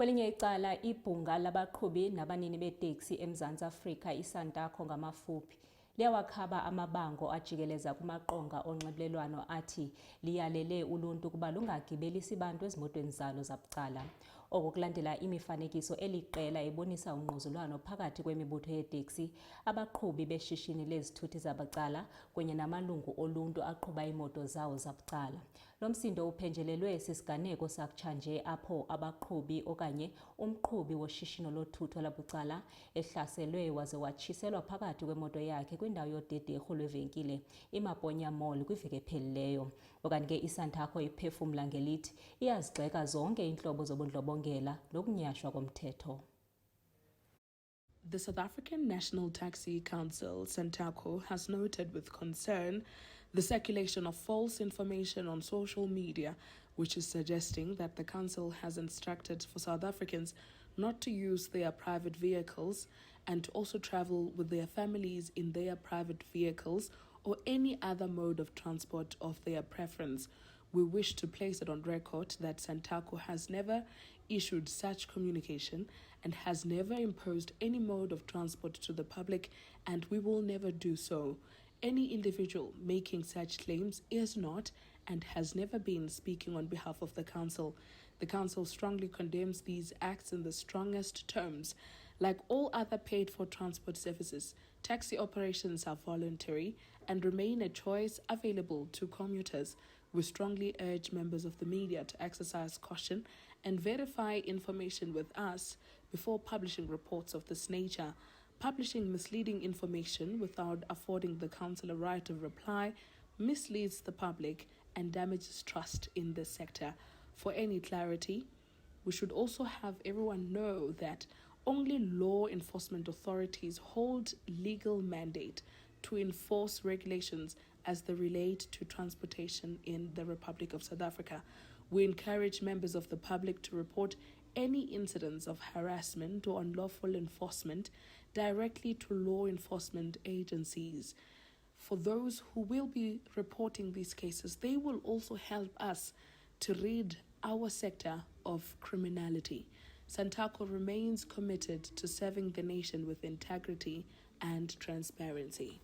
Kwelinye icala, Ibhunga labaqhubi nabanini beeteksi eMzantsi Afrika, I-SANTACO ngamafuphi, liyawakhaba amabango ajikeleza kumaqonga onxibelelwano athi liyalele uluntu ukuba lungagibelisi bantu ezimontweni zalo zabucala. Oku kulandela imifanekiso eliqela ebonisa ungquzulwano phakathi kwemibutho yeeteksi, abaqhubi beshishini lezithuthi zabucala kunye namalungu oluntu aqhuba iimoto zawo zabucala. Lo msindo uphenjelelwe sisiganeko sakutshanje apho abaqhubi okanye umqhubi woshishino lothutho labucala ehlaselwe waze watshiselwa phakathi kwemoto yakhe kwindawo yodederhu lwevenkile iMaponya Mall kwiveki ephelileyo. Okanye ke I-SANTACO iphefumla ngelithi iyazigxeka zonke iintlobo zobundlobongela nokunyhashwa komthetho. The South African National Taxi Council, SANTACO, has noted with concern the circulation of false information on social media, which is suggesting that the council has instructed for South Africans not to use their private vehicles and to also travel with their families in their private vehicles or any other mode of transport of their preference. We wish to place it on record that SANTACO has never issued such communication and has never imposed any mode of transport to the public, and we will never do so. Any individual making such claims is not and has never been speaking on behalf of the council. The council strongly condemns these acts in the strongest terms. Like all other paid-for transport services, taxi operations are voluntary and remain a choice available to commuters. We strongly urge members of the media to exercise caution and verify information with us before publishing reports of this nature. Publishing misleading information without affording the council a right of reply misleads the public and damages trust in this sector. For any clarity, we should also have everyone know that only law enforcement authorities hold legal mandate to enforce regulations as they relate to transportation in the Republic of South Africa. We encourage members of the public to report any incidents of harassment or unlawful enforcement directly to law enforcement agencies. For those who will be reporting these cases, they will also help us to rid our sector of criminality. SANTACO remains committed to serving the nation with integrity and transparency.